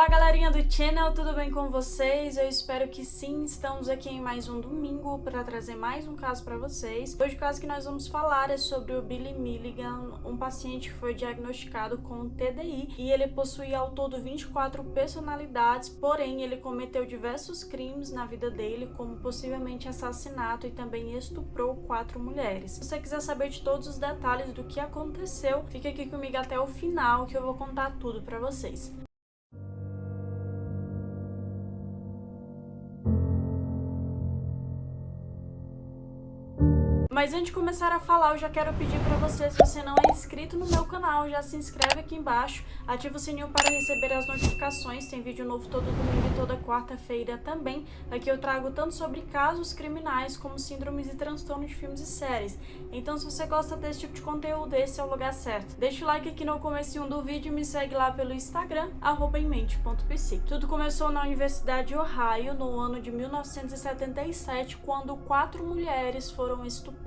Olá galerinha do channel, tudo bem com vocês? Eu espero que sim, estamos aqui em mais um domingo para trazer mais um caso para vocês. Hoje o caso que nós vamos falar é sobre o Billy Milligan, um paciente que foi diagnosticado com TDI e ele possuía ao todo 24 personalidades, porém ele cometeu diversos crimes na vida dele, como possivelmente assassinato e também estuprou 4 mulheres. Se você quiser saber de todos os detalhes do que aconteceu, fica aqui comigo até o final que eu vou contar tudo para vocês. Mas antes de começar a falar, eu já quero pedir para você, se você não é inscrito no meu canal, já se inscreve aqui embaixo, ativa o sininho para receber as notificações, tem vídeo novo todo domingo e toda quarta-feira também. Aqui eu trago tanto sobre casos criminais, como síndromes e transtornos de filmes e séries. Então se você gosta desse tipo de conteúdo, esse é o lugar certo. Deixa o like aqui no comecinho do vídeo e me segue lá pelo Instagram, @emmente.pc. Tudo começou na Universidade de Ohio, no ano de 1977, quando 4 mulheres foram estupradas.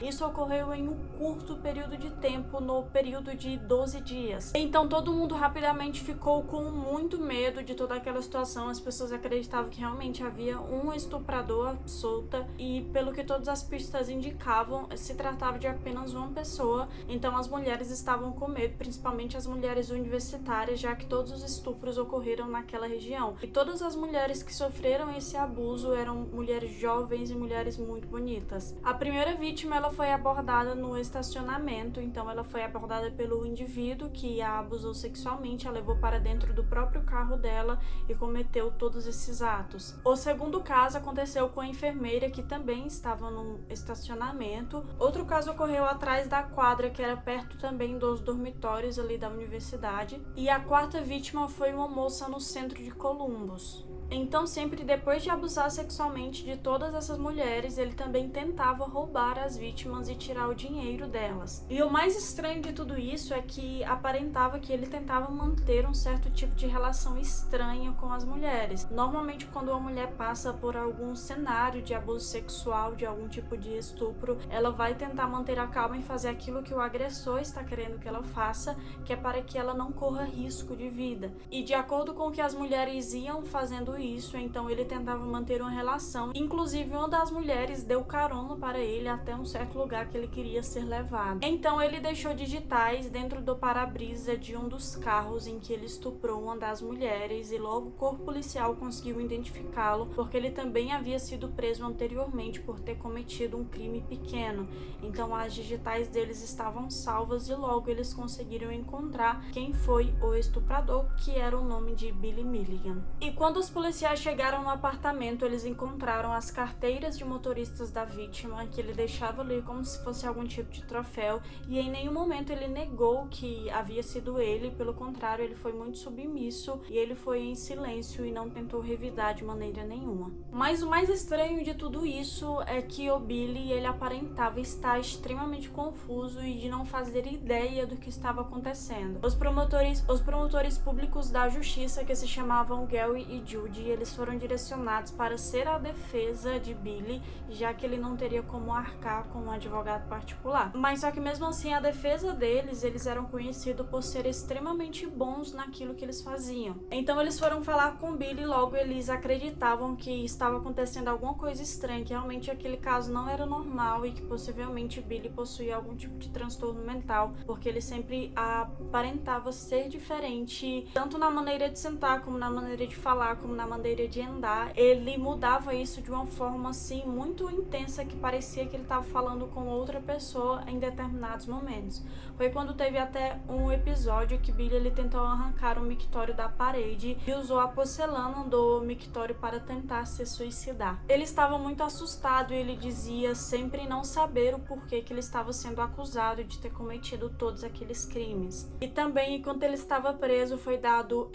Isso ocorreu em um curto período de tempo, no período de 12 dias. Então todo mundo rapidamente ficou com muito medo de toda aquela situação. As pessoas acreditavam que realmente havia um estuprador solta e, pelo que todas as pistas indicavam, se tratava de apenas uma pessoa. Então as mulheres estavam com medo, principalmente as mulheres universitárias, já que todos os estupros ocorreram naquela região. E todas as mulheres que sofreram esse abuso eram mulheres jovens e mulheres muito bonitas. A primeira vítima, ela foi abordada no estacionamento, então ela foi abordada pelo indivíduo que a abusou sexualmente, a levou para dentro do próprio carro dela e cometeu todos esses atos. O segundo caso aconteceu com a enfermeira, que também estava no estacionamento. Outro caso ocorreu atrás da quadra, que era perto também dos dormitórios ali da universidade. E a quarta vítima foi uma moça no centro de Columbus. Então, sempre depois de abusar sexualmente de todas essas mulheres, ele também tentava roubar as vítimas e tirar o dinheiro delas. E o mais estranho de tudo isso é que aparentava que ele tentava manter um certo tipo de relação estranha com as mulheres. Normalmente, quando uma mulher passa por algum cenário de abuso sexual, de algum tipo de estupro, ela vai tentar manter a calma e fazer aquilo que o agressor está querendo que ela faça, que é para que ela não corra risco de vida. E de acordo com o que as mulheres iam fazendo isso, então ele tentava manter uma relação. Inclusive, uma das mulheres deu carona para ele até um certo lugar que ele queria ser levado. Então ele deixou digitais dentro do para-brisa de um dos carros em que ele estuprou uma das mulheres, e logo o corpo policial conseguiu identificá-lo, porque ele também havia sido preso anteriormente por ter cometido um crime pequeno. Então as digitais deles estavam salvas e logo eles conseguiram encontrar quem foi o estuprador, que era o nome de Billy Milligan. E quando os policiais chegaram no apartamento, eles encontraram as carteiras de motoristas da vítima, que ele deixava ali como se fosse algum tipo de troféu, e em nenhum momento ele negou que havia sido ele. Pelo contrário, ele foi muito submisso e ele foi em silêncio e não tentou revidar de maneira nenhuma. Mas o mais estranho de tudo isso é que o Billy, ele aparentava estar extremamente confuso e de não fazer ideia do que estava acontecendo. Os promotores públicos da justiça, que se chamavam Gary e Judy, eles foram direcionados para ser a defesa de Billy, já que ele não teria como arcar com um advogado particular. Mas só que mesmo assim, a defesa deles, eles eram conhecidos por ser extremamente bons naquilo que eles faziam. Então eles foram falar com Billy e logo eles acreditavam que estava acontecendo alguma coisa estranha, que realmente aquele caso não era normal e que possivelmente Billy possuía algum tipo de transtorno mental, porque ele sempre aparentava ser diferente, tanto na maneira de sentar, como na maneira de falar, como na maneira de andar. Ele mudava isso de uma forma assim muito intensa, que parecia que ele estava falando com outra pessoa em determinados momentos. Foi quando teve até um episódio que Billy, ele tentou arrancar o mictório da parede e usou a porcelana do mictório para tentar se suicidar. Ele estava muito assustado e ele dizia sempre não saber o porquê que ele estava sendo acusado de ter cometido todos aqueles crimes. E também, enquanto ele estava preso, foi dado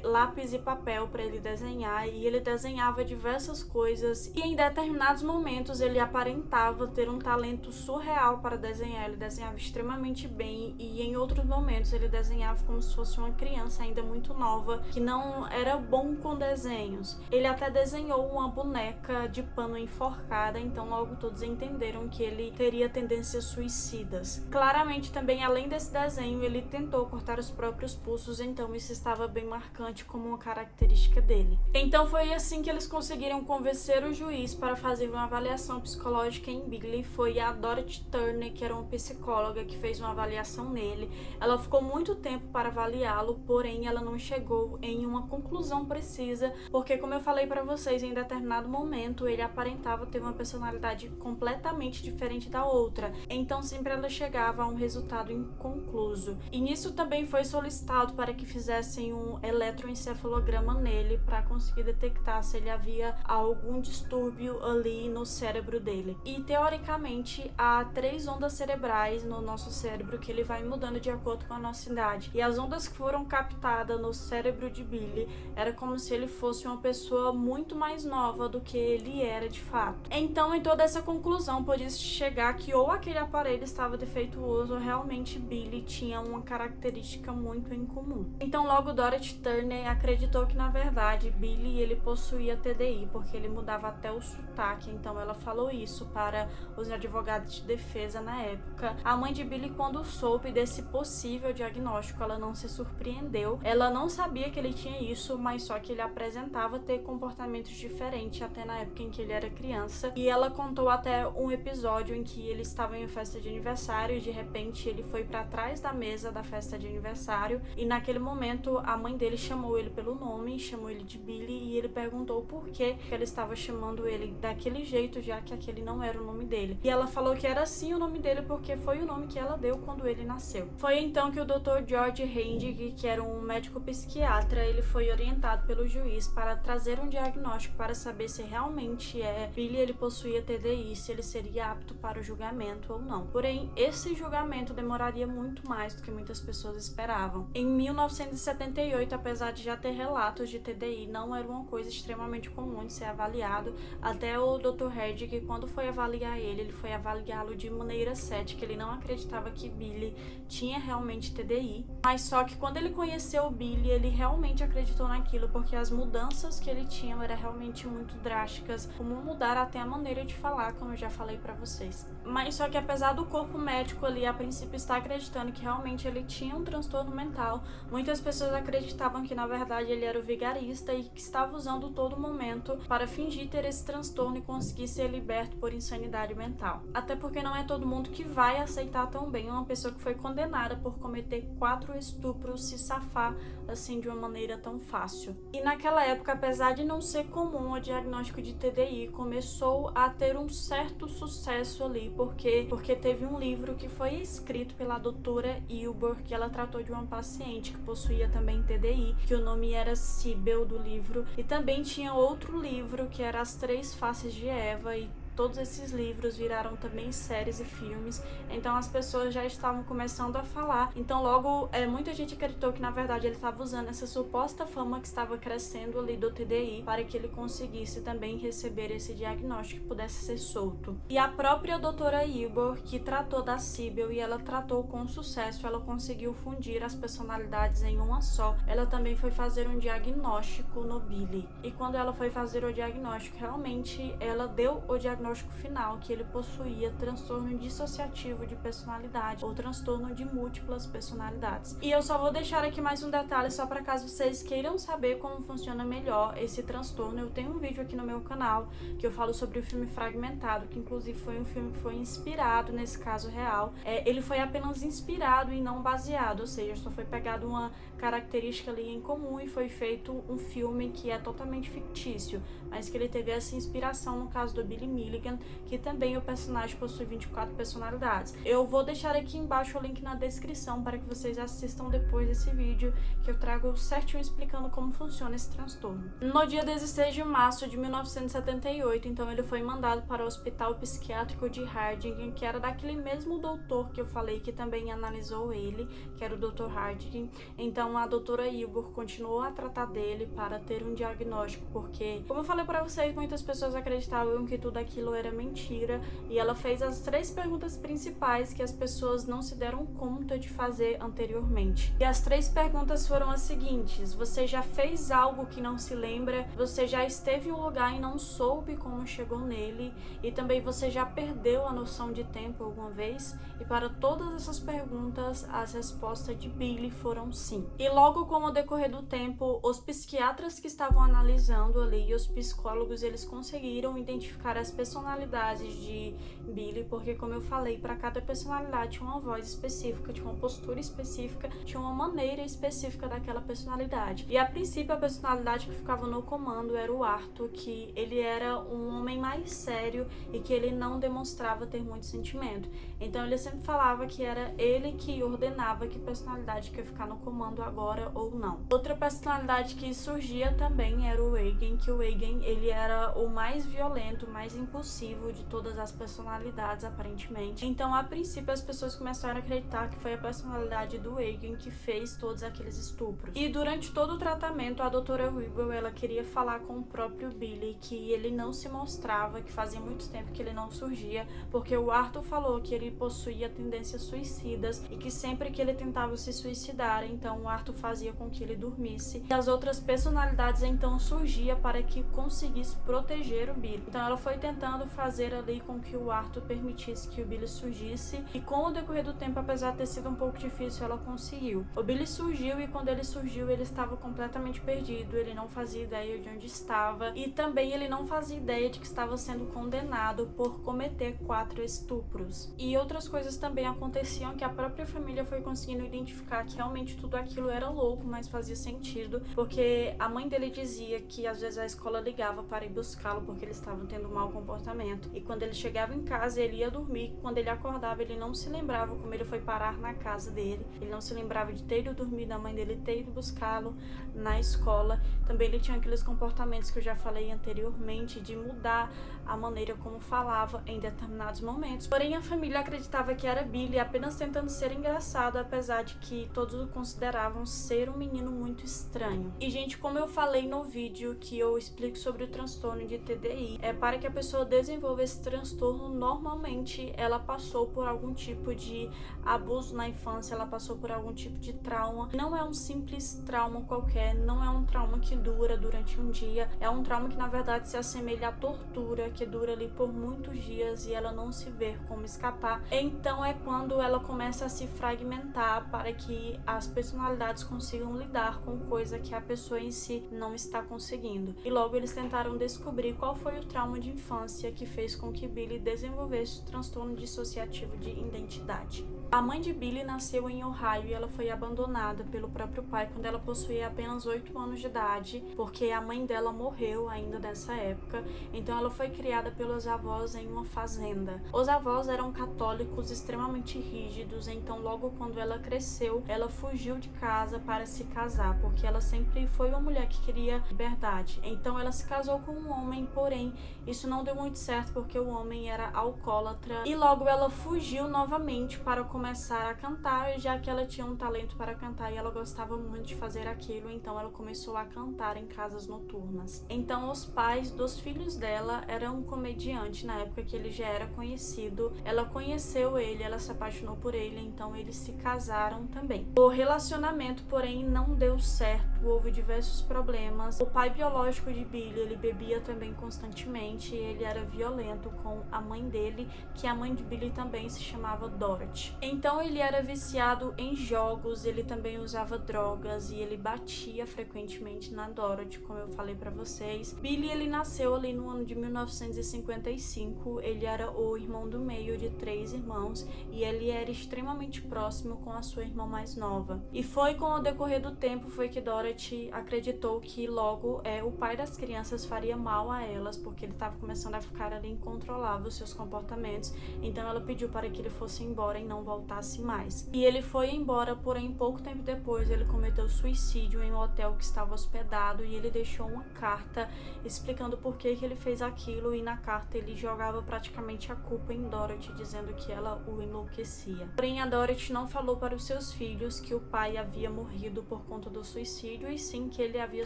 lápis e papel para ele desenhar desenhar e ele desenhava diversas coisas e em determinados momentos ele aparentava ter um talento surreal para desenhar. Ele desenhava extremamente bem e em outros momentos ele desenhava como se fosse uma criança ainda muito nova que não era bom com desenhos. Ele até desenhou uma boneca de pano enforcada, então logo todos entenderam que ele teria tendências suicidas. Claramente também, além desse desenho, ele tentou cortar os próprios pulsos, então isso estava bem marcante como uma característica dele. Então foi assim que eles conseguiram convencer o juiz para fazer uma avaliação psicológica em Billy. Foi a Dorothy Turner, que era uma psicóloga, que fez uma avaliação nele. Ela ficou muito tempo para avaliá-lo, porém ela não chegou em uma conclusão precisa, porque como eu falei para vocês, em determinado momento ele aparentava ter uma personalidade completamente diferente da outra, então sempre ela chegava a um resultado inconcluso. E nisso também foi solicitado para que fizessem um eletroencefalograma nele para conseguir detectar se ele havia algum distúrbio ali no cérebro dele. E teoricamente há 3 ondas cerebrais no nosso cérebro que ele vai mudando de acordo com a nossa idade. E as ondas que foram captadas no cérebro de Billy era como se ele fosse uma pessoa muito mais nova do que ele era de fato. Então, em toda essa conclusão, podia-se chegar que ou aquele aparelho estava defeituoso ou realmente Billy tinha uma característica muito incomum. Então, logo Dorothy Turner acreditou que, na verdade, Billy ele possuía TDI, porque ele mudava até o sotaque. Então, ela falou isso para os advogados de defesa na época. A mãe de Billy, quando soube desse possível diagnóstico, ela não se surpreendeu. Ela não sabia que ele tinha isso, mas só que ele apresentava ter comportamentos diferentes até na época em que ele era criança. E ela contou até um episódio em que ele estava em uma festa de aniversário e de repente ele foi para trás da mesa da festa de aniversário e naquele momento a mãe dele chamou ele pelo nome, chamou ele de Billy e ele perguntou por que ela estava chamando ele daquele jeito, já que aquele não era o nome dele. E ela falou que era sim o nome dele porque foi o nome que ela deu quando ele nasceu. Foi então que o Dr. George Hendig, que era um médico psiquiatra, ele foi orientado pelo juiz para trazer um diagnóstico para saber se realmente Billy ele possuía TDI, se ele seria apto para o julgamento ou não. Porém, esse julgamento demoraria muito mais do que muitas pessoas esperavam. Em 1978, apesar de já ter relatos de TDI, não era uma coisa extremamente comum de ser avaliado. Até o Dr. Hendig, quando foi avaliar ele foi avaliá-lo de maneira cética. Ele não acreditava que Billy tinha realmente TDI, mas só que quando ele conheceu o Billy, ele realmente acreditou naquilo, porque as mudanças que ele tinha eram realmente muito drásticas, como mudar até a maneira de falar, como eu já falei pra vocês. Mas só que apesar do corpo médico ali a princípio estar acreditando que realmente ele tinha um transtorno mental, muitas pessoas acreditavam que na verdade ele era o vigarista e que estava usando todo momento para fingir ter esse transtorno e conseguir ser liberto por insanidade mental. Até porque não é todo mundo que vai aceitar tão bem uma pessoa que foi condenada por cometer 4 estupros se safar assim de uma maneira tão fácil. E naquela época, apesar de não ser comum o diagnóstico de TDI, começou a ter um certo sucesso ali, porque teve um livro que foi escrito pela doutora Ilbor, que ela tratou de uma paciente que possuía também TDI, que o nome era Sibyl do livro, e também tinha outro livro que era As 3 Faces de Eva, e todos esses livros viraram também séries e filmes, então as pessoas já estavam começando a falar. Então logo muita gente acreditou que na verdade ele estava usando essa suposta fama que estava crescendo ali do TDI para que ele conseguisse também receber esse diagnóstico e pudesse ser solto. E a própria doutora Ilbor, que tratou da Sibyl e ela tratou com sucesso, ela conseguiu fundir as personalidades em uma só. Ela também foi fazer um diagnóstico no Billy. E quando ela foi fazer o diagnóstico, realmente ela deu o diagnóstico final que ele possuía transtorno dissociativo de personalidade ou transtorno de múltiplas personalidades. E eu só vou deixar aqui mais um detalhe só para caso vocês queiram saber como funciona melhor esse transtorno. Eu tenho um vídeo aqui no meu canal que eu falo sobre o filme Fragmentado, que inclusive foi um filme que foi inspirado nesse caso real. Ele foi apenas inspirado e não baseado, ou seja, só foi pegado uma característica ali em comum e foi feito um filme que é totalmente fictício, mas que ele teve essa inspiração no caso do Billy Miller, Milligan, que também o personagem possui 24 personalidades. Eu vou deixar aqui embaixo o link na descrição para que vocês assistam depois desse vídeo, que eu trago certinho explicando como funciona esse transtorno. No dia 16 de março de 1978, então ele foi mandado para o Hospital Psiquiátrico de Harding, que era daquele mesmo doutor que eu falei que também analisou ele, que era o Dr. Harding. Então a doutora Ilbur continuou a tratar dele para ter um diagnóstico, porque, como eu falei para vocês, muitas pessoas acreditavam que tudo aquilo era mentira, e ela fez as 3 perguntas principais que as pessoas não se deram conta de fazer anteriormente. E as 3 perguntas foram as seguintes: você já fez algo que não se lembra? Você já esteve em um lugar e não soube como chegou nele? E também, você já perdeu a noção de tempo alguma vez? E para todas essas perguntas, as respostas de Billy foram sim. E logo com o decorrer do tempo, os psiquiatras que estavam analisando ali e os psicólogos, eles conseguiram identificar as personalidades de Billy, porque, como eu falei, para cada personalidade tinha uma voz específica, tinha uma postura específica, tinha uma maneira específica daquela personalidade. E a princípio, a personalidade que ficava no comando era o Arthur, que ele era um homem mais sério e que ele não demonstrava ter muito sentimento. Então ele sempre falava que era ele que ordenava que personalidade que ia ficar no comando agora ou não. Outra personalidade que surgia também era o Egan, que o Egan, ele era o mais violento, mais impulsivo de todas as personalidades, aparentemente. Então, a princípio, as pessoas começaram a acreditar que foi a personalidade do Egan que fez todos aqueles estupros. E durante todo o tratamento, a doutora Wilbur, ela queria falar com o próprio Billy que ele não se mostrava, que fazia muito tempo que ele não surgia, porque o Arthur falou que ele possuía tendências suicidas e que sempre que ele tentava se suicidar, então o Arthur fazia com que ele dormisse. E as outras personalidades então surgiam para que conseguisse proteger o Billy. Então ela foi tentando fazer ali com que o Arthur permitisse que o Billy surgisse, e com o decorrer do tempo, apesar de ter sido um pouco difícil, ela conseguiu. O Billy surgiu, e quando ele surgiu, ele estava completamente perdido, ele não fazia ideia de onde estava, e também ele não fazia ideia de que estava sendo condenado por cometer 4 estupros. E outras coisas também aconteciam, que a própria família foi conseguindo identificar que realmente tudo aquilo era louco, mas fazia sentido, porque a mãe dele dizia que às vezes a escola ligava para ir buscá-lo porque eles estavam tendo um mau comportamento, e quando ele chegava em casa ele ia dormir, quando ele acordava ele não se lembrava como ele foi parar na casa dele, ele não se lembrava de ter ido dormir, da mãe dele ter ido buscá-lo na escola. Também ele tinha aqueles comportamentos que eu já falei anteriormente, de mudar a maneira como falava em determinados momentos. Porém, a família acreditava que era Billy apenas tentando ser engraçado, apesar de que todos o consideravam ser um menino muito estranho. E, gente, como eu falei no vídeo que eu explico sobre o transtorno de TDI, para que a pessoa desenvolva esse transtorno, normalmente ela passou por algum tipo de abuso na infância, ela passou por algum tipo de trauma. Não é um simples trauma qualquer, não é um trauma que dura durante um dia, é um trauma que na verdade se assemelha à tortura, que dura ali por muitos dias e ela não se vê como escapar. Então é quando ela começa a se fragmentar para que as personalidades consigam lidar com coisa que a pessoa em si não está conseguindo. E logo eles tentaram descobrir qual foi o trauma de infância que fez com que Billy desenvolvesse o transtorno dissociativo de identidade. A mãe de Billy nasceu em Ohio e ela foi abandonada pelo próprio pai quando ela possuía apenas 8 anos de idade, porque a mãe dela morreu ainda nessa época, então ela foi criada pelos avós em uma fazenda. Os avós eram católicos extremamente rígidos, então logo quando ela cresceu, ela fugiu de casa para se casar, porque ela sempre foi uma mulher que queria liberdade. Então ela se casou com um homem, porém isso não deu muito certo porque o homem era alcoólatra, e logo ela fugiu novamente para começar a cantar, já que ela tinha um talento para cantar e ela gostava muito de fazer aquilo, então ela começou a cantar em casas noturnas. Então os pais dos filhos dela eram um comediante na época que ele já era conhecido. Ela conheceu ele, ela se apaixonou por ele, então eles se casaram também. O relacionamento, porém, não deu certo, houve diversos problemas. O pai biológico de Billy, ele bebia também constantemente, ele era violento com a mãe dele, que a mãe de Billy também se chamava Dorothy. Então ele era viciado em jogos, ele também usava drogas e ele batia frequentemente na Dorothy, como eu falei pra vocês. Billy, ele nasceu ali no ano de 1955, ele era o irmão do meio de 3 irmãos e ele era extremamente próximo com a sua irmã mais nova. E foi com o decorrer do tempo foi que Dorothy acreditou que logo o pai das crianças faria mal a elas, porque ele estava começando a a ficar ali incontrolável os seus comportamentos, então ela pediu para que ele fosse embora e não voltasse mais. E ele foi embora, porém pouco tempo depois ele cometeu suicídio em um hotel que estava hospedado, e ele deixou uma carta explicando por que ele fez aquilo, e na carta ele jogava praticamente a culpa em Dorothy, dizendo que ela o enlouquecia. Porém, a Dorothy não falou para os seus filhos que o pai havia morrido por conta do suicídio, e sim que ele havia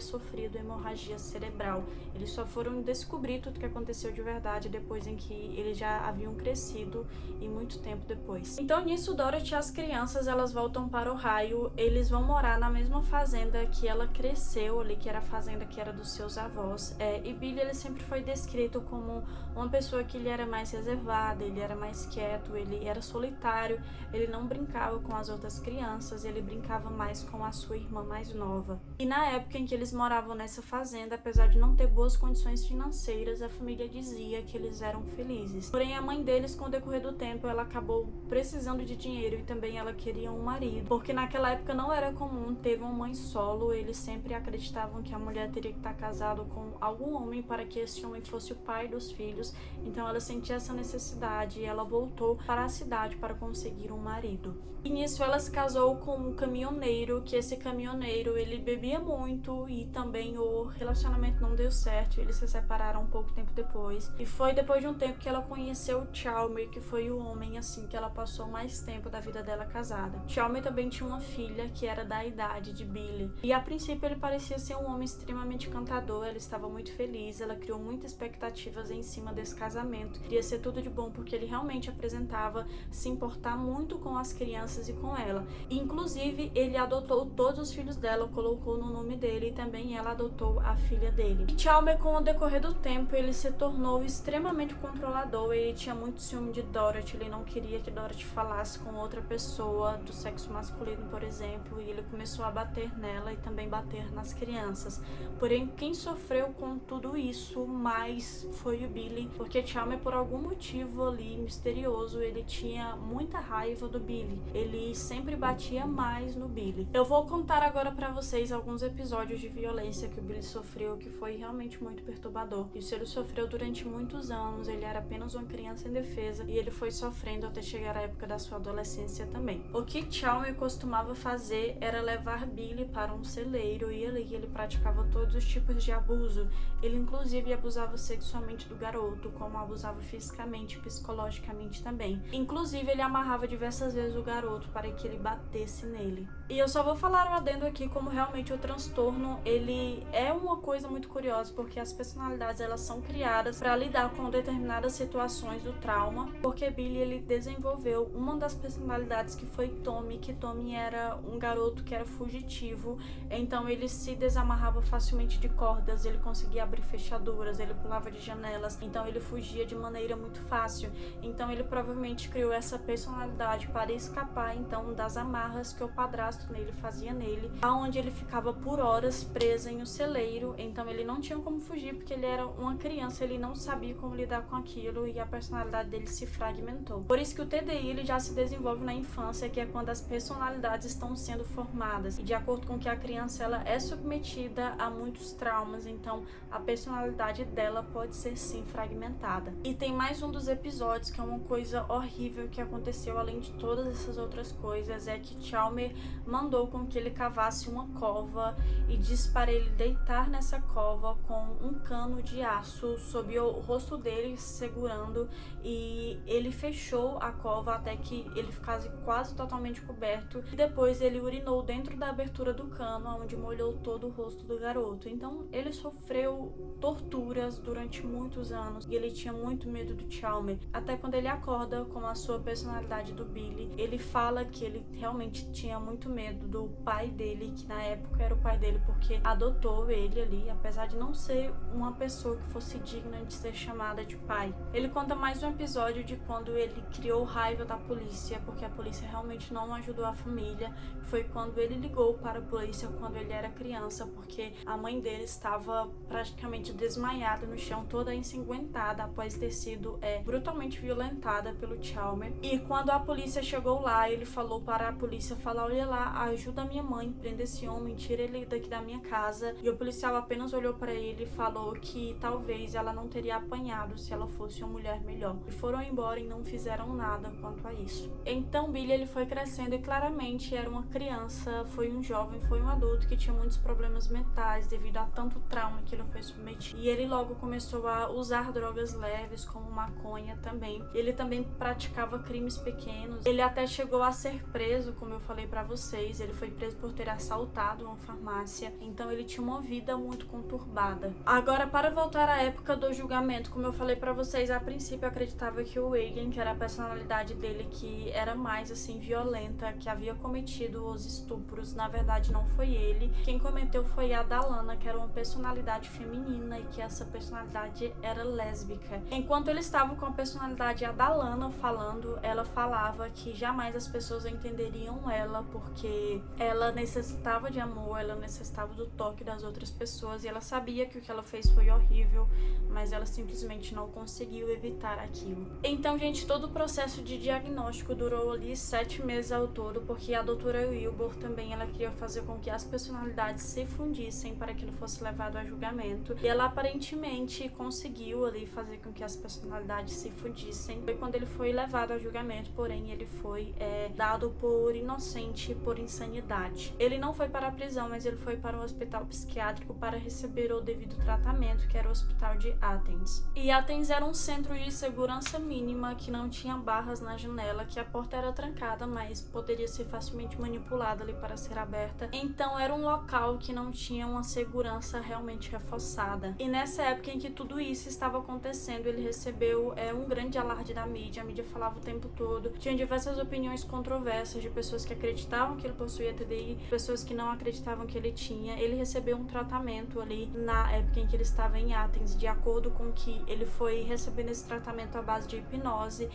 sofrido hemorragia cerebral. Eles só foram descobrir tudo o que aconteceu de verdade depois em que eles já haviam crescido e muito tempo depois. Então nisso, Dorothy e as crianças elas voltam para Ohio. Eles vão morar na mesma fazenda que ela cresceu ali, que era a fazenda que era dos seus avós. E Billy ele sempre foi descrito como uma pessoa que ele era mais reservada, ele era mais quieto, ele era solitário, ele não brincava com as outras crianças, ele brincava mais com a sua irmã mais nova. E na época em que eles moravam nessa fazenda, apesar de não ter boas condições financeiras, a família dizia que eles eram felizes. Porém, a mãe deles, com o decorrer do tempo, ela acabou precisando de dinheiro, e também ela queria um marido, porque naquela época não era comum ter uma mãe solo. Eles sempre acreditavam que a mulher teria que estar casada com algum homem para que esse homem fosse o pai dos filhos. Então ela sentia essa necessidade e ela voltou para a cidade para conseguir um marido. E nisso ela se casou com um caminhoneiro, que esse caminhoneiro ele bebia muito, e também o relacionamento não deu certo, eles se separaram um pouco tempo depois. E foi depois de um tempo que ela conheceu o Chalmer, que foi o homem assim que ela passou mais tempo da vida dela casada. Chalmer também tinha uma filha que era da idade de Billy, e a princípio ele parecia ser um homem extremamente encantador. Ela estava muito feliz, ela criou muitas expectativas em cima desse casamento, queria ser tudo de bom porque ele realmente apresentava se importar muito com as crianças e com ela. E, inclusive, ele adotou todos os filhos dela, colocou no nome dele, e também ela adotou a filha dele. E Chalmer, com o decorrer do tempo, ele se tornou extremamente controlador. Ele tinha muito ciúme de Dorothy, ele não queria que Dorothy falasse com outra pessoa do sexo masculino, por exemplo, e ele começou a bater nela e também bater nas crianças. Porém, quem sofreu com tudo isso mais foi o Billy, porque Chalmer, por algum motivo ali misterioso, ele tinha muita raiva do Billy. Ele sempre batia mais no Billy. Eu vou contar agora pra vocês alguns episódios de violência que o Billy sofreu, que foi realmente muito perturbador. Isso ele sofreu durante muitos anos, ele era apenas uma criança indefesa, e ele foi sofrendo até chegar à época da sua adolescência também. O que Chalmer costumava fazer era levar Billy para um celeiro, e ali ele praticava todos os tipos de abuso. Ele inclusive abusava sexualmente do garoto, como abusava fisicamente e psicologicamente também. Inclusive ele amarrava diversas vezes o garoto para que ele batesse nele. E eu só vou falar um adendo aqui, como realmente o transtorno ele é uma coisa muito curiosa, porque as personalidades elas são criadas para lidar com determinadas situações do trauma, porque Billy ele desenvolveu uma das personalidades que foi Tommy, que Tommy era um garoto que era fugitivo, então ele se desamarrava facilmente de cordas, ele conseguia abrir fechaduras, ele pulava de janelas, então ele fugia de maneira muito fácil. Então ele provavelmente criou essa personalidade para escapar então das amarras que o padrasto nele fazia nele, aonde ele ficava por horas preso em um celeiro. Então ele não tinha como fugir porque ele era uma criança, ele não sabia como lidar com aquilo, e a personalidade dele se fragmentou. Por isso que o TDI ele já se desenvolve na infância, que é quando as personalidades estão sendo formadas, e de acordo com que a criança ela é submetida a muitos traumas, então a personalidade dela pode ser sim fragmentada. E tem mais um dos episódios que é uma coisa horrível que aconteceu, além de todas essas outras coisas, é que Chalmer mandou com que ele cavasse uma cova e disse para ele deitar nessa cova com um cano de aço sob o rosto dele segurando, e ele fechou a cova até que ele ficasse quase totalmente coberto, e depois ele urinou dentro da abertura do cano, onde molhou todo o rosto do garoto. Então ele sofreu torturas durante muitos anos, e ele tinha muito medo do Chalmer, até quando ele acorda com a sua personalidade do Billy. Ele fala que ele realmente tinha muito medo do pai dele, que na época era o pai dele porque adotou ele ali, apesar de não ser uma pessoa que fosse digna de ser chamada de pai. Ele conta mais um episódio de quando ele criou raiva da polícia, porque a polícia realmente não ajudou a família. Foi quando ele ligou para a polícia quando ele era criança, porque a mãe dele estava praticamente desmaiada no chão, toda ensanguentada após ter sido brutalmente violentada pelo Chalmer. E quando a polícia chegou lá, ele falou para a polícia falar: olha lá, ajuda a minha mãe, prenda esse homem, tira ele daqui da minha casa. E o policial apenas olhou para ele e falou que talvez ela não teria teria apanhado se ela fosse uma mulher melhor. E foram embora e não fizeram nada quanto a isso. Então Billy ele foi crescendo e claramente era uma criança, foi um jovem, foi um adulto que tinha muitos problemas mentais devido a tanto trauma que ele foi submetido. E ele logo começou a usar drogas leves como maconha também. Ele também praticava crimes pequenos. Ele até chegou a ser preso, como eu falei pra vocês. Ele foi preso por ter assaltado uma farmácia. Então ele tinha uma vida muito conturbada. Agora, para voltar à época do julgamento, como eu falei pra vocês, a princípio eu acreditava que o Waygen, que era a personalidade dele que era mais assim violenta, que havia cometido os estupros, na verdade não foi ele. Quem cometeu foi a Dallana, que era uma personalidade feminina e que essa personalidade era lésbica. Enquanto ele estava com a personalidade a Dallana falando, ela falava que jamais as pessoas entenderiam ela porque ela necessitava de amor, ela necessitava do toque das outras pessoas e ela sabia que o que ela fez foi horrível, mas ela simplesmente não conseguiu evitar aquilo. Então, gente, todo o processo de diagnóstico durou ali 7 meses ao todo, porque a doutora Wilbur também ela queria fazer com que as personalidades se fundissem para que ele fosse levado a julgamento. E ela aparentemente conseguiu ali fazer com que as personalidades se fundissem. Foi quando ele foi levado a julgamento, porém ele foi dado por inocente por insanidade. Ele não foi para a prisão, mas ele foi para um hospital psiquiátrico para receber o devido tratamento, que era o hospital de Athens. E Athens era um centro de segurança mínima que não tinha barras na janela, que a porta era trancada, mas poderia ser facilmente manipulada ali para ser aberta. Então era um local que não tinha uma segurança realmente reforçada. E nessa época em que tudo isso estava acontecendo, ele recebeu um grande alarde da mídia. A mídia falava o tempo todo. Tinha diversas opiniões controversas de pessoas que acreditavam que ele possuía TDI, pessoas que não acreditavam que ele tinha. Ele recebeu um tratamento ali na época em que ele estava em Athens, de acordo com que ele foi recebendo esse tratamento à base de hipnose.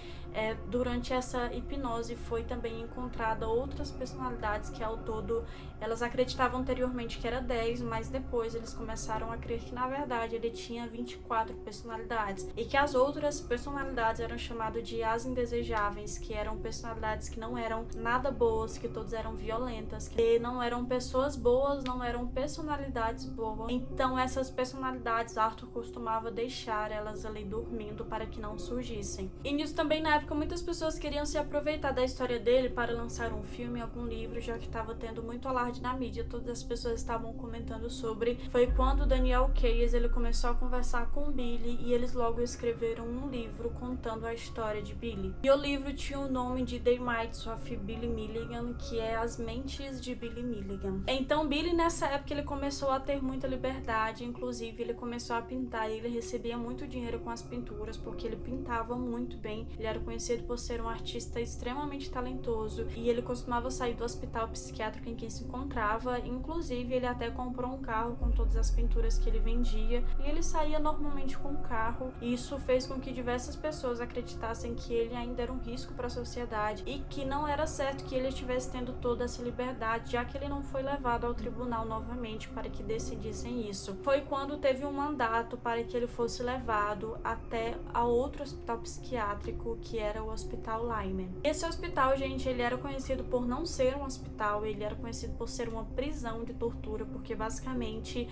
Durante essa hipnose foi também encontrada outras personalidades que ao todo elas acreditavam anteriormente que era 10, mas depois eles começaram a crer que na verdade ele tinha 24 personalidades e que as outras personalidades eram chamadas de as indesejáveis, que eram personalidades que não eram nada boas, que todas eram violentas, que não eram pessoas boas, não eram personalidades boas. Então essas personalidades Arthur costumava deixar elas ali dormindo para que não surgissem. E nisso também na época muitas pessoas queriam se aproveitar da história dele para lançar um filme, algum livro, já que estava tendo muito alarde na mídia, todas as pessoas estavam comentando sobre. Foi quando Daniel Case ele começou a conversar com Billy e eles logo escreveram um livro contando a história de Billy. E o livro tinha o nome de The Minds of Billy Milligan, que é As Mentes de Billy Milligan. Então Billy nessa época ele começou a ter muita liberdade, inclusive ele começou a pintar e ele recebia muito dinheiro com as pinturas porque ele pintava muito bem. Ele era conhecido por ser um artista extremamente talentoso e ele costumava sair do hospital psiquiátrico em que se encontrava. Inclusive ele até comprou um carro com todas as pinturas que ele vendia e ele saía normalmente com o carro. E isso fez com que diversas pessoas acreditassem que ele ainda era um risco para a sociedade e que não era certo que ele estivesse tendo toda essa liberdade, já que ele não foi levado ao tribunal novamente para que decidissem isso. Foi quando teve um mandato para que ele fosse levado até a outro hospital psiquiátrico, que era o Hospital Lyman. Esse hospital, gente, ele era conhecido por não ser um hospital, ele era conhecido por ser uma prisão de tortura, porque basicamente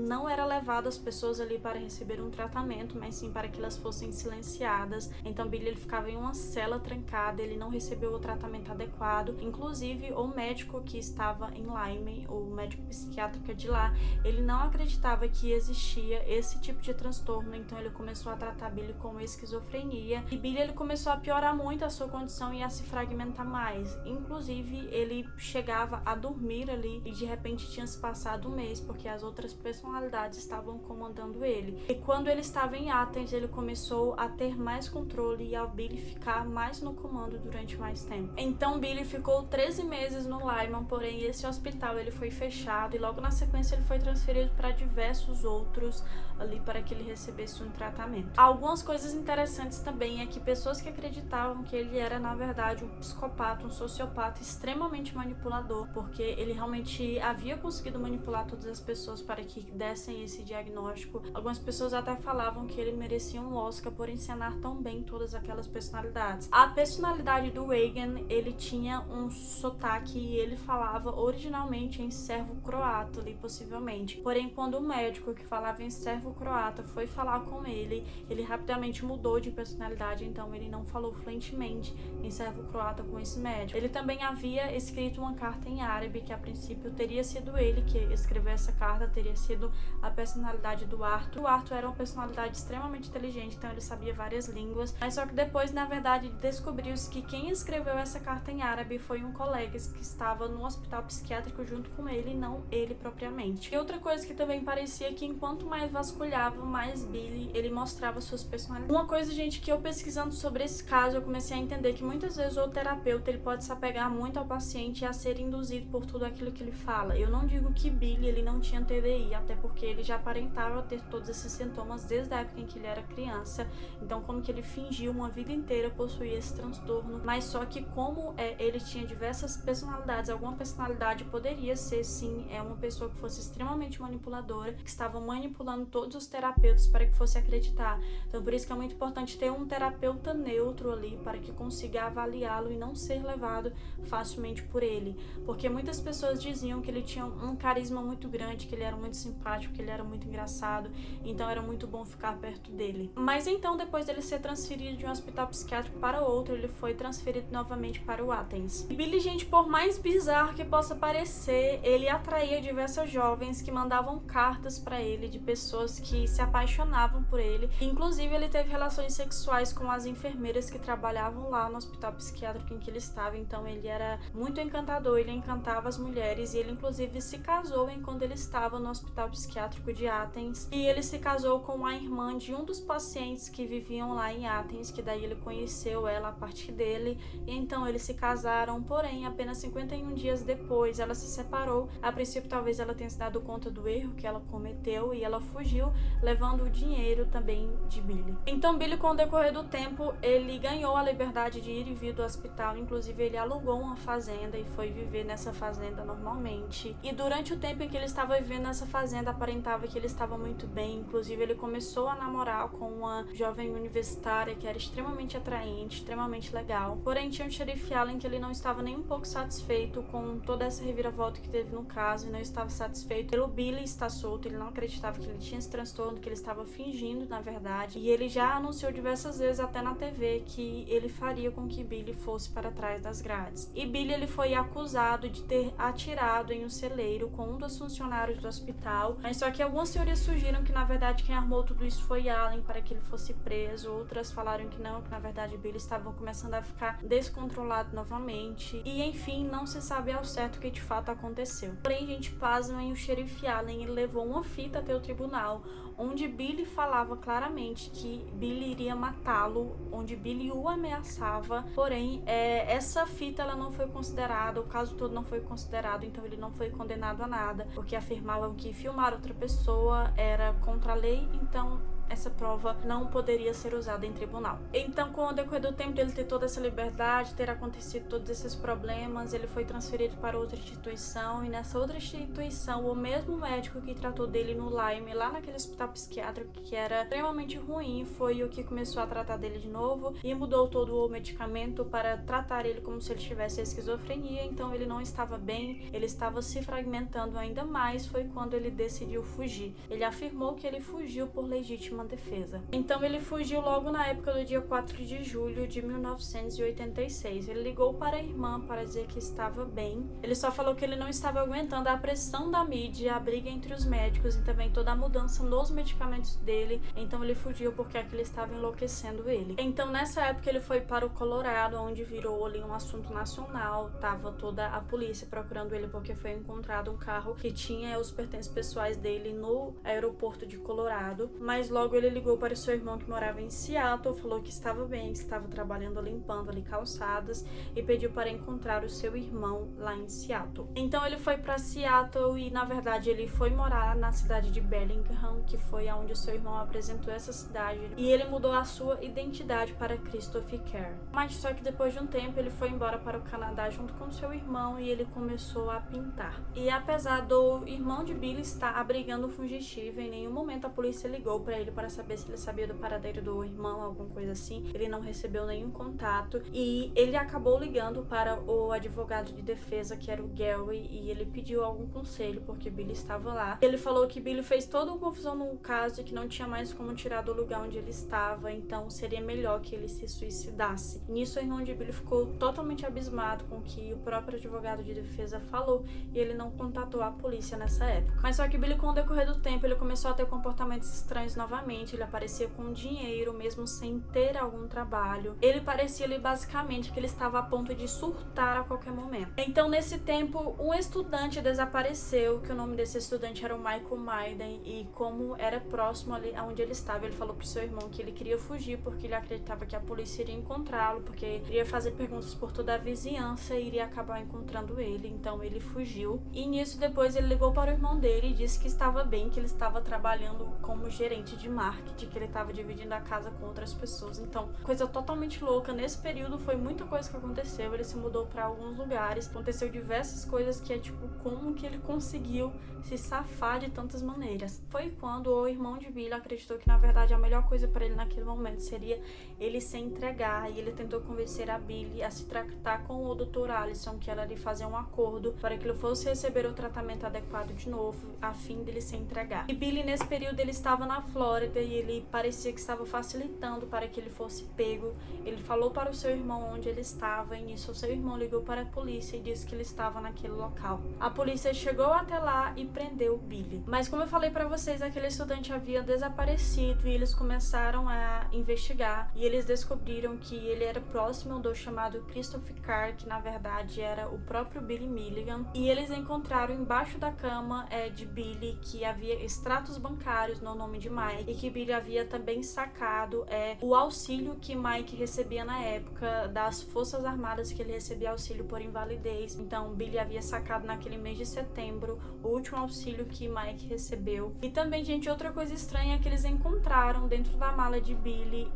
não era levado as pessoas ali para receber um tratamento, mas sim para que elas fossem silenciadas. Então Billy ele ficava em uma cela trancada, ele não recebeu o tratamento adequado. Inclusive o médico que estava em Lyman, o médico psiquiátrico de lá, ele não acreditava que existia esse tipo de transtorno, então ele começou a tratar Billy como esquizofrenia e Billy ele começou a piorar muito a sua condição e a se fragmentar mais. Inclusive ele chegava a dormir ali e de repente tinha se passado um mês porque as outras personalidades estavam comandando ele. E quando ele estava em Athens, ele começou a ter mais controle e a Billy ficar mais no comando durante mais tempo. Então Billy ficou 13 meses no Lyman, porém esse hospital ele foi fechado e logo na sequência ele foi transferido para diversos outros ali para que ele recebesse um tratamento. Algumas coisas interessantes também é que pessoas que acreditavam que ele era na verdade um psicopata, um sociopata extremamente manipulador, porque ele realmente havia conseguido manipular todas as pessoas para que dessem esse diagnóstico. Algumas pessoas até falavam que ele merecia um Oscar por encenar tão bem todas aquelas personalidades. A personalidade do Waygen, ele tinha um sotaque e ele falava originalmente em servo-croata ali, possivelmente. Porém, quando o médico que falava em servo-croata foi falar com ele, ele rapidamente mudou de personalidade, então ele não falou fluentemente em servo-croata com esse médico. Ele também havia escrito uma carta em árabe, que a princípio teria sido ele que escreveu essa carta, teria sido a personalidade do Arthur. O Arthur era uma personalidade extremamente inteligente, então ele sabia várias línguas, mas só que depois, na verdade, descobriu-se que quem escreveu essa carta em árabe foi um colega que estava no hospital psiquiátrico junto com ele, não ele propriamente. E outra coisa que também parecia que enquanto mais vasculhava, mais Billy, ele mostrava suas personalidades. Uma coisa, gente, que eu pesquisando sobre esse caso, eu comecei a entender que muitas vezes o terapeuta, ele pode se apegar muito ao paciente e a ser induzido por tudo aquilo que ele fala. Eu não digo que Billy, ele não tinha TDI, até porque ele já aparentava ter todos esses sintomas desde a época em que ele era criança, então como que ele fingiu uma vida inteira possuir esse transtorno, mas só que como ele tinha diversas personalidades, alguma personalidade poderia ser sim uma pessoa que fosse extremamente manipuladora, que estava manipulando todos os terapeutas para que fosse acreditar. Então por isso que é muito importante ter um terapeuta neutro ali, para que consiga avaliá-lo e não ser levado facilmente por ele, porque muitas pessoas diziam que ele tinha um carisma muito grande, que ele era muito simpático, que ele era muito engraçado, então era muito bom ficar perto dele. Mas então, depois dele ser transferido de um hospital psiquiátrico para outro, ele foi transferido novamente para o Athens. E Billy, gente, por mais bizarro que possa parecer, ele atraía diversas jovens que mandavam cartas para ele de pessoas que se apaixonavam por ele. Inclusive, ele teve relações sexuais com as enfermeiras que trabalhavam lá no hospital psiquiátrico em que ele estava, então ele era muito encantador, ele encantava as mulheres, e ele inclusive se casou enquanto ele estava no hospital psiquiátrico de Athens, e ele se casou com a irmã de um dos pacientes que viviam lá em Athens, que daí ele conheceu ela a partir dele, e então eles se casaram, porém apenas 51 dias depois ela se separou. A princípio talvez ela tenha se dado conta do erro que ela cometeu e ela fugiu, levando o dinheiro também de Billy. Então Billy, com o decorrer do tempo, ele ganhou a liberdade de ir e vir do hospital, inclusive ele alugou uma fazenda e foi viver nessa fazenda normalmente. E durante o tempo em que ele estava vivendo nessa fazenda, aparentava que ele estava muito bem, inclusive ele começou a namorar com uma jovem universitária que era extremamente atraente, extremamente legal. Porém, tinha o xerife Allen que ele não estava nem um pouco satisfeito com toda essa reviravolta que teve no caso, e não estava satisfeito pelo Billy estar solto. Ele não acreditava que ele tinha esse transtorno, que ele estava fingindo, na verdade, e ele já anunciou diversas vezes, até na TV, que ele faria com que Billy fosse para trás das grades. E Billy, ele foi acusado de ter atirado em um celeiro com um dos funcionários do hospital, mas só que algumas teorias surgiram que na verdade quem armou tudo isso foi Allen para que ele fosse preso, outras falaram que não, que na verdade Billy estava começando a ficar descontrolado novamente, e enfim, não se sabe ao certo o que de fato aconteceu. Porém, gente, pasmem, o xerife Allen, ele levou uma fita até o tribunal, onde Billy falava claramente que Billy iria matá-lo, onde Billy o ameaçava. Porém, essa fita ela não foi considerada, o caso todo não foi considerado, então ele não foi condenado a nada, porque afirmavam que filmar outra pessoa era contra a lei, então essa prova não poderia ser usada em tribunal. Então, com o decorrer do tempo dele ter toda essa liberdade, ter acontecido todos esses problemas, ele foi transferido para outra instituição, e nessa outra instituição, o mesmo médico que tratou dele no Lyme, lá naquele hospital psiquiátrico que era extremamente ruim, foi o que começou a tratar dele de novo e mudou todo o medicamento para tratar ele como se ele tivesse esquizofrenia. Então ele não estava bem, ele estava se fragmentando ainda mais. Foi quando ele decidiu fugir. Ele afirmou que ele fugiu por legítima defesa. Então ele fugiu logo na época do dia 4 de julho de 1986. Ele ligou para a irmã para dizer que estava bem. Ele só falou que ele não estava aguentando a pressão da mídia, a briga entre os médicos e também toda a mudança nos medicamentos dele. Então ele fugiu porque aquilo estava enlouquecendo ele. Então nessa época ele foi para o Colorado, onde virou ali um assunto nacional. Tava toda a polícia procurando ele porque foi encontrado um carro que tinha os pertences pessoais dele no aeroporto de Colorado. Mas logo ele ligou para o seu irmão que morava em Seattle, falou que estava bem, que estava trabalhando limpando ali calçadas, e pediu para encontrar o seu irmão lá em Seattle. Então ele foi para Seattle e na verdade ele foi morar na cidade de Bellingham, que foi onde o seu irmão apresentou essa cidade, e ele mudou a sua identidade para Christopher Kerr. Mas só que depois de um tempo ele foi embora para o Canadá junto com seu irmão e ele começou a pintar. E apesar do irmão de Billy estar abrigando o fugitivo, em nenhum momento a polícia ligou para ele para saber se ele sabia do paradeiro do irmão, alguma coisa assim. Ele não recebeu nenhum contato e ele acabou ligando para o advogado de defesa, que era o Gary, e ele pediu algum conselho porque Billy estava lá. Ele falou que Billy fez toda uma confusão no caso e que não tinha mais como tirar do lugar onde ele estava, então seria melhor que ele se suicidasse. Nisso, o irmão de Billy ficou totalmente abismado com o que o próprio advogado de defesa falou e ele não contatou a polícia nessa época. Mas só que Billy, com o decorrer do tempo, ele começou a ter comportamentos estranhos novamente. Ele aparecia com dinheiro, mesmo sem ter algum trabalho. Ele parecia ali basicamente que ele estava a ponto de surtar a qualquer momento. Então, nesse tempo, um estudante desapareceu, que o nome desse estudante era o Michael Maiden, e como era próximo ali onde ele estava, ele falou pro seu irmão que ele queria fugir porque ele acreditava que a polícia iria encontrá-lo, porque iria fazer perguntas por toda a vizinhança e iria acabar encontrando ele. Então ele fugiu. E nisso, depois ele ligou para o irmão dele e disse que estava bem, que ele estava trabalhando como gerente de marketing, que ele estava dividindo a casa com outras pessoas. Então, coisa totalmente louca. Nesse período foi muita coisa que aconteceu. Ele se mudou para alguns lugares, aconteceu diversas coisas que é tipo, como que ele conseguiu se safar de tantas maneiras. Foi quando o irmão de Billy acreditou que na verdade a melhor coisa para ele naquele momento seria ele se entregar, e ele tentou convencer a Billy a se tratar com o Dr. Allison, que ela iria fazer um acordo para que ele fosse receber o tratamento adequado de novo, a fim dele se entregar. E Billy, nesse período, ele estava na Flórida e ele parecia que estava facilitando para que ele fosse pego. Ele falou para o seu irmão onde ele estava, e nisso o seu irmão ligou para a polícia e disse que ele estava naquele local. A polícia chegou até lá e prendeu Billy. Mas como eu falei para vocês, aquele estudante havia desaparecido e eles começaram a investigar e eles descobriram que ele era próximo do chamado Christopher Carr, que na verdade era o próprio Billy Milligan, e eles encontraram embaixo da cama de Billy que havia extratos bancários no nome de Mike, e que Billy havia também sacado o auxílio que Mike recebia na época das Forças Armadas, que ele recebia auxílio por invalidez. Então Billy havia sacado naquele mês de setembro o último auxílio que Mike recebeu. E também, gente, outra coisa estranha é que eles encontraram dentro da mala de Billy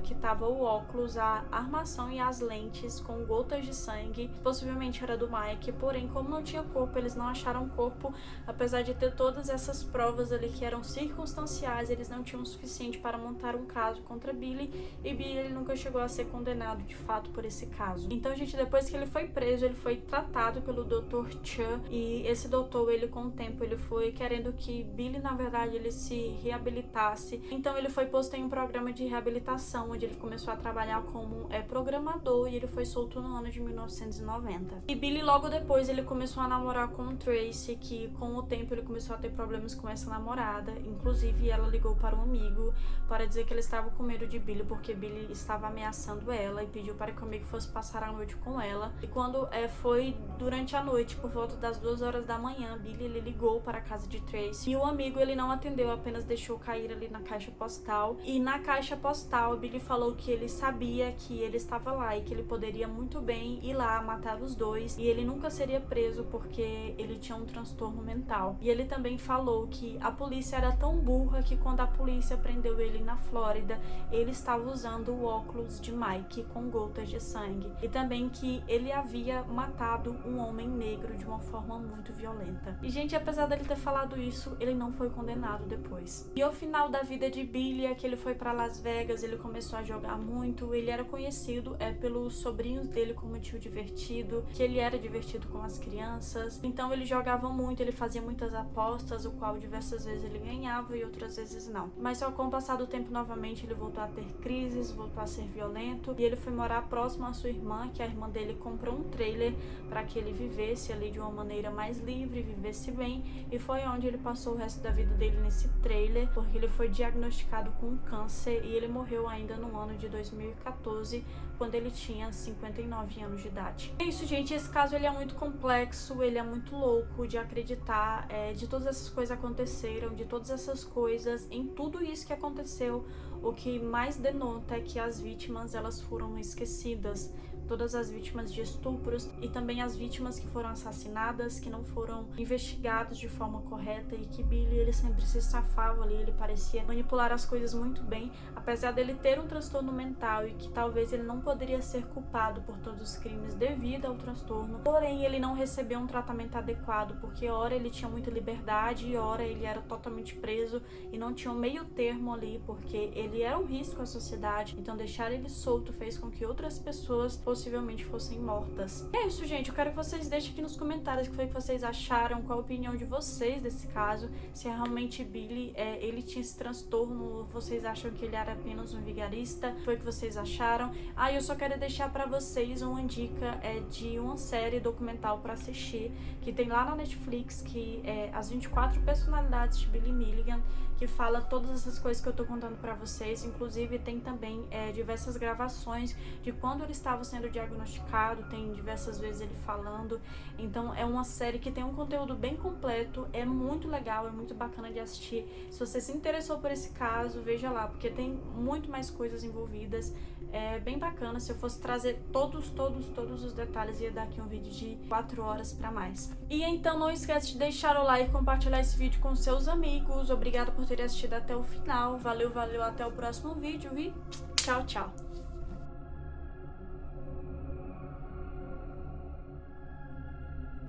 que tava o óculos, a armação e as lentes com gotas de sangue, possivelmente era do Mike, porém como não tinha corpo, eles não acharam corpo, apesar de ter todas essas provas ali que eram circunstanciais. Eles não tinham o suficiente para montar um caso contra Billy, e Billy ele nunca chegou a ser condenado de fato por esse caso. Então, gente, depois que ele foi preso, ele foi tratado pelo Dr. Chu, e esse doutor, ele com o tempo, ele foi querendo que Billy, na verdade, ele se reabilitasse. Então ele foi posto em um programa de reabilitação, onde ele começou a trabalhar como programador, e ele foi solto no ano de 1990. E Billy, logo depois, ele começou a namorar com Tracy, que com o tempo ele começou a ter problemas com essa namorada. Inclusive, ela ligou para um amigo para dizer que ele estava com medo de Billy, porque Billy estava ameaçando ela, e pediu para que o amigo fosse passar a noite com ela. E quando foi durante a noite, por volta das 2 horas da manhã, Billy ele ligou para a casa de Tracy, e o amigo ele não atendeu, apenas deixou cair ali na caixa postal. E na caixa postal, Billy falou que ele sabia que ele estava lá e que ele poderia muito bem ir lá matar os dois, e ele nunca seria preso porque ele tinha um transtorno mental. E ele também falou que a polícia era tão burra que quando a polícia prendeu ele na Flórida, ele estava usando o óculos de Mike com gotas de sangue, e também que ele havia matado um homem negro de uma forma muito violenta. E, gente, apesar dele ter falado isso, ele não foi condenado depois. E ao final da vida de Billy é que ele foi para Las Vegas, ele começou a jogar muito. Ele era conhecido pelos sobrinhos dele como tio divertido, que ele era divertido com as crianças. Então ele jogava muito, ele fazia muitas apostas, o qual diversas vezes ele ganhava e outras vezes não. Mas só com o passar do tempo, novamente, ele voltou a ter crises, voltou a ser violento, e ele foi morar próximo à sua irmã, que a irmã dele comprou um trailer para que ele vivesse ali de uma maneira mais livre, vivesse bem, e foi onde ele passou o resto da vida dele, nesse trailer, porque ele foi diagnosticado com câncer e ele morreu ainda no ano de 2014, quando ele tinha 59 anos de idade. É isso, gente, esse caso ele é muito complexo, ele é muito louco de acreditar, de todas essas coisas aconteceram, de todas essas coisas, em tudo isso que aconteceu, o que mais denota é que as vítimas, elas foram esquecidas, todas as vítimas de estupros e também as vítimas que foram assassinadas, que não foram investigados de forma correta, e que Billy, ele sempre se safava ali, ele parecia manipular as coisas muito bem, apesar dele ter um transtorno mental e que talvez ele não poderia ser culpado por todos os crimes devido ao transtorno, porém ele não recebeu um tratamento adequado, porque ora ele tinha muita liberdade e ora ele era totalmente preso e não tinha um meio termo ali, porque ele era um risco à sociedade, então deixar ele solto fez com que outras pessoas possivelmente fossem mortas. E é isso, gente, eu quero que vocês deixem aqui nos comentários o que foi que vocês acharam, qual a opinião de vocês desse caso, se realmente Billy, ele tinha esse transtorno, vocês acham que ele era apenas um vigarista, foi o que vocês acharam? Eu só quero deixar pra vocês uma dica de uma série documental pra assistir, que tem lá na Netflix, que é As 24 Personalidades de Billy Milligan, que fala todas essas coisas que eu tô contando pra vocês, inclusive tem também diversas gravações de quando ele estava sendo diagnosticado, tem diversas vezes ele falando, então é uma série que tem um conteúdo bem completo, é muito legal, é muito bacana de assistir. Se você se interessou por esse caso, veja lá, porque tem muito mais coisas envolvidas, é bem bacana. Se eu fosse trazer todos os detalhes, ia dar aqui um vídeo de 4 horas pra mais. E então não esquece de deixar o like e compartilhar esse vídeo com seus amigos. Obrigada por terem assistido até o final, valeu, até o próximo vídeo e tchau, tchau!